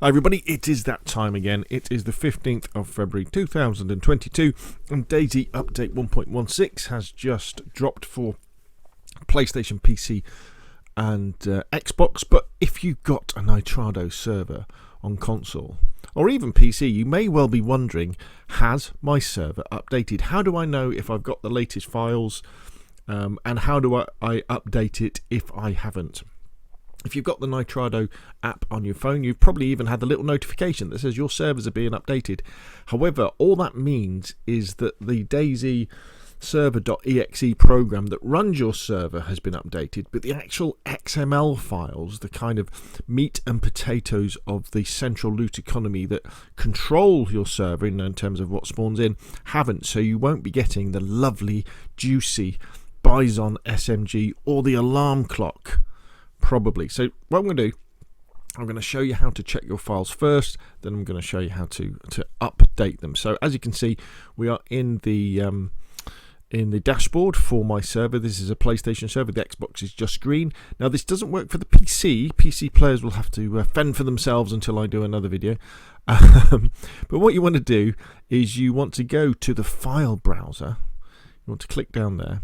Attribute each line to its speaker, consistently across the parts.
Speaker 1: Hi everybody, it is that time again. It is the 15th of February 2022 and DayZ Update 1.16 has just dropped for PlayStation, PC and Xbox. But if you've got a Nitrado server on console or even PC, you may well be wondering, has my server updated? How do I know if I've got the latest files and how do I update it if I haven't? If you've got the Nitrado app on your phone, you've probably even had the little notification that says your servers are being updated. However, all that means is that the DayZ server.exe program that runs your server has been updated, but the actual XML files, the kind of meat and potatoes of the central loot economy that control your server in terms of what spawns in, haven't. So you won't be getting the lovely, juicy Bison SMG or the alarm clock. Probably. So what I'm going to do, I'm going to show you how to check your files first, then I'm going to show you how to update them. So as you can see, we are in the dashboard for my server. This is a PlayStation server. The Xbox is just green. Now this doesn't work for the PC. PC players will have to fend for themselves until I do another video. But what you want to do is you want to go to the file browser. You want to click down there.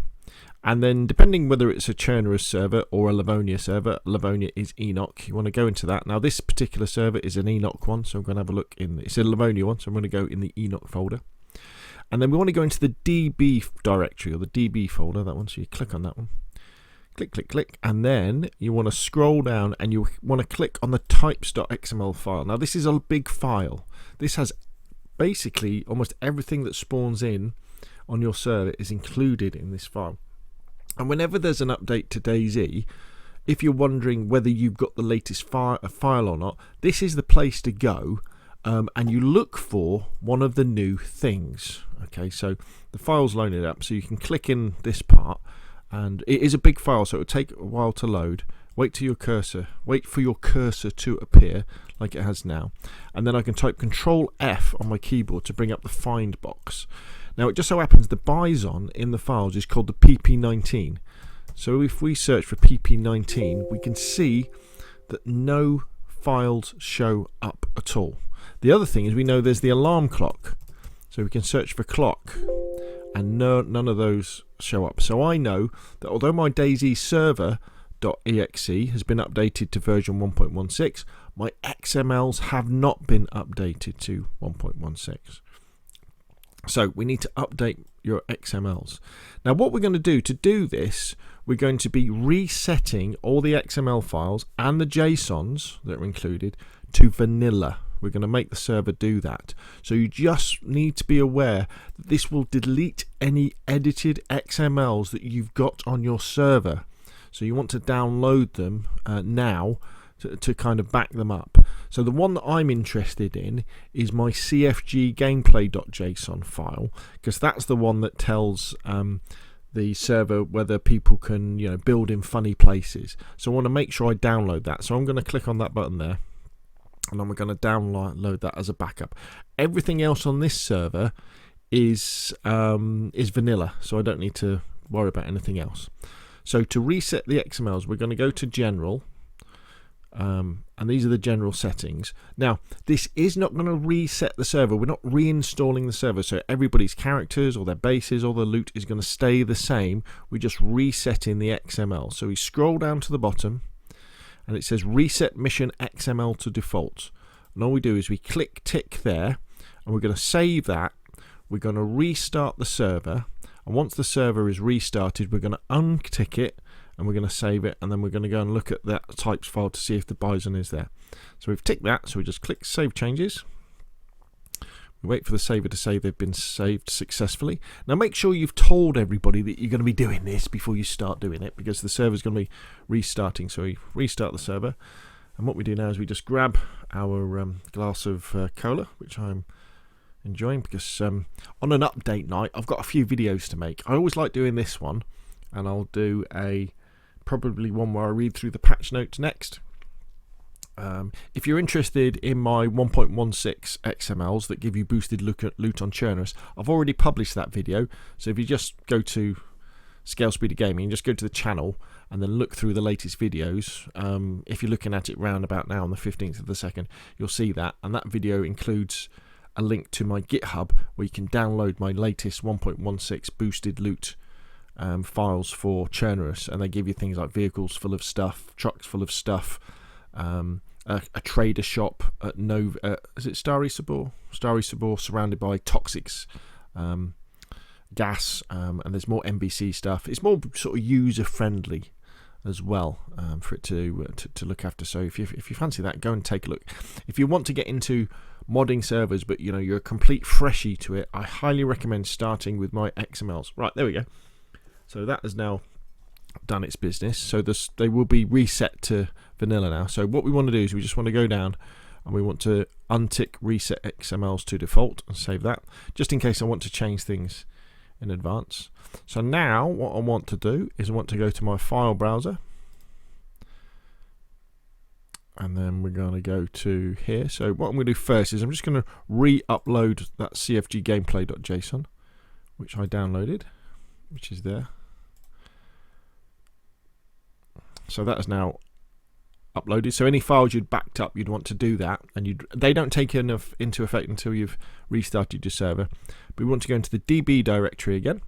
Speaker 1: And then depending whether it's a Chernarus server or a Livonia server, Livonia is Enoch. You want to go into that. Now this particular server is an Enoch one, so I'm going to have a look in. It's a Livonia one, so I'm going to go in the Enoch folder. And then we want to go into the DB directory or the DB folder, that one. So you click on that one. Click, click, click. And then you want to scroll down and you want to click on the types.xml file. Now this is a big file. This has basically almost everything that spawns in on your server is included in this file. And whenever there's an update to DayZ, if you're wondering whether you've got the latest file or not, this is the place to go and you look for one of the new things. Okay, so the file's loaded up, so you can click in this part, and it is a big file, so it'll take a while to load. Wait for your cursor to appear like it has now, and then I can type Control F on my keyboard to bring up the find box. Now it just so happens the Bison in the files is called the PP19. So if we search for PP19, we can see that no files show up at all. The other thing is we know there's the alarm clock. So we can search for clock and none of those show up. So I know that although my DayZ server.exe has been updated to version 1.16, my XMLs have not been updated to 1.16. So we need to update your XMLs. Now what we're going to do this, we're going to be resetting all the XML files and the JSONs that are included to vanilla. We're going to make the server do that. So you just need to be aware that this will delete any edited XMLs that you've got on your server. So you want to download them now to kind of back them up. So the one that I'm interested in is my CFG gameplay.json file, because that's the one that tells the server whether people can build in funny places. So I want to make sure I download that. So I'm going to click on that button there, and then we're going to download that as a backup. Everything else on this server is vanilla, so I don't need to worry about anything else. So to reset the XMLs, we're going to go to General. And these are the general settings. Now this is not going to reset the server. We're not reinstalling the server, so everybody's characters or their bases or the loot is going to stay the same. We're just resetting the XML. So we scroll down to the bottom and it says reset mission XML to default, and all we do is we click tick there, and we're going to save that. We're going to restart the server, and once the server is restarted, we're going to untick it and we're going to save it, and then we're going to go and look at that types file to see if the Bison is there. So we've ticked that, so we just click Save Changes. We wait for the saver to say they've been saved successfully. Now make sure you've told everybody that you're going to be doing this before you start doing it, because the server's going to be restarting. So we restart the server, and what we do now is we just grab our glass of cola, which I'm enjoying because on an update night I've got a few videos to make. I always like doing this one, and I'll do probably one where I read through the patch notes next. If you're interested in my 1.16 XMLs that give you boosted loot on Chernarus, I've already published that video. So if you just go to Scale Speed of Gaming, just go to the channel and then look through the latest videos, if you're looking at it round about now on the 15th of the 2nd, you'll see that, and that video includes a link to my GitHub where you can download my latest 1.16 boosted loot files for Churnerous, and they give you things like vehicles full of stuff, trucks full of stuff, a trader shop at is it Starry Sabor? Starry Sabor, surrounded by toxics, gas, and there's more NBC stuff. It's more sort of user friendly as well, for it to look after. So if you fancy that, go and take a look. If you want to get into modding servers, but you're a complete freshie to it, I highly recommend starting with my XMLs. Right, there we go. So that has now done its business. So they will be reset to vanilla now. So what we want to do is we just want to go down and we want to untick reset XMLs to default and save that, just in case I want to change things in advance. So now what I want to do is I want to go to my file browser, and then we're going to go to here. So what I'm going to do first is I'm just going to re-upload that CFG gameplay.json, which I downloaded, which is there. So that is now uploaded. So any files you'd backed up, you'd want to do that, and they don't take enough into effect until you've restarted your server. But we want to go into the DB directory again,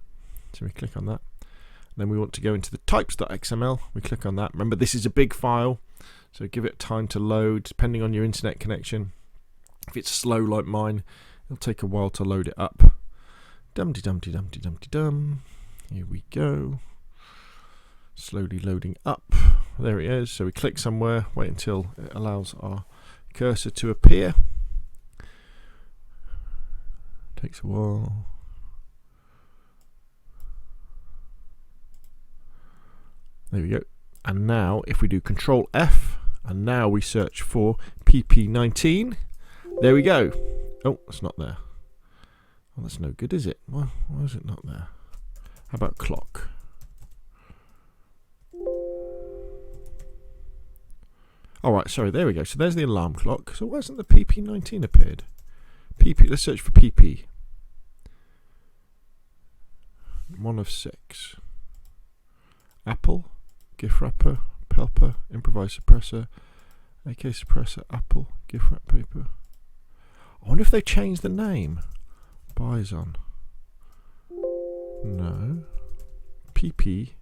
Speaker 1: so we click on that. And then we want to go into the types.xml. We click on that. Remember, this is a big file, so give it time to load depending on your internet connection. If it's slow like mine, it'll take a while to load it up. Dum-de-dum-de-dum-de-dum-de-dum. Here we go. Slowly loading up. There it is. So we click somewhere, wait until it allows our cursor to appear. Takes a while. There we go. And now if we do Control F, and now we search for PP19, there we go. Oh, it's not there. Oh, that's no good, is it? Why is it not there? How about clock? Alright, sorry, there we go. So there's the alarm clock. So why hasn't the PP19 appeared? Let's search for PP. 1 of 6. Apple, GIF wrapper, Pelper, improvised suppressor, AK suppressor, Apple, GIF wrap paper. I wonder if they changed the name. Bison. No. PP19.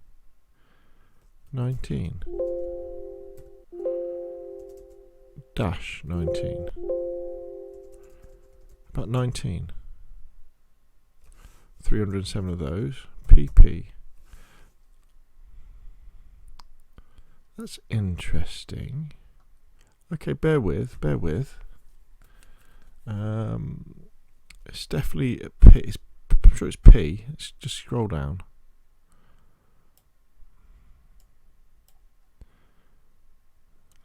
Speaker 1: Dash 19. About 19. 307 of those. PP. That's interesting. Okay, bear with. It's definitely a P. I'm sure it's P. Let's just scroll down.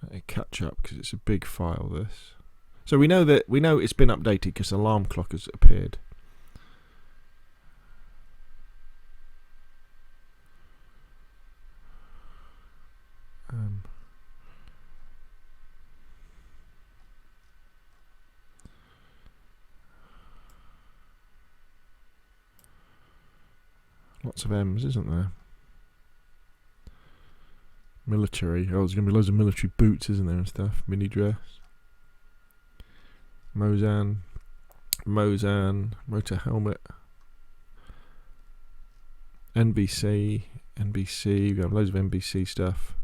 Speaker 1: Let it catch up because it's a big file. This. So we know it's been updated because the alarm clock has appeared. Lots of M's, isn't there? Military. Oh, there's going to be loads of military boots, isn't there, and stuff. Mini dress. Mosan, motor helmet. NBC. We have loads of NBC stuff.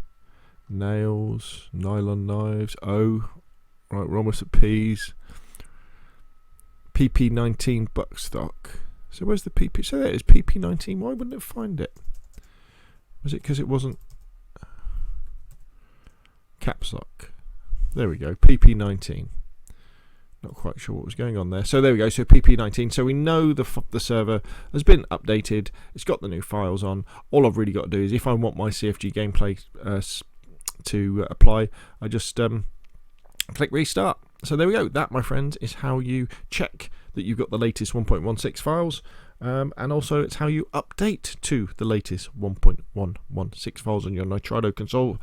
Speaker 1: Nails, nylon knives. Right, we're almost at P's. PP19 buckstock. So where's the PP? So there it is, PP19. Why wouldn't it find it? Was it because it wasn't caps lock? There we go, PP19. Not quite sure what was going on there. So there we go, so PP19. So we know the server has been updated. It's got the new files on. All I've really got to do is, if I want my CFG gameplay to apply, I just click restart. So there we go. That, my friends, is how you check that you've got the latest 1.16 files, and also it's how you update to the latest 1.116 files on your Nitrado console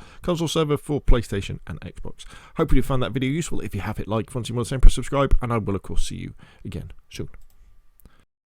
Speaker 1: server for PlayStation and Xbox. Hopefully you found that video useful. If you have, hit like. If you want to see more of the same, press subscribe, and I will of course see you again soon.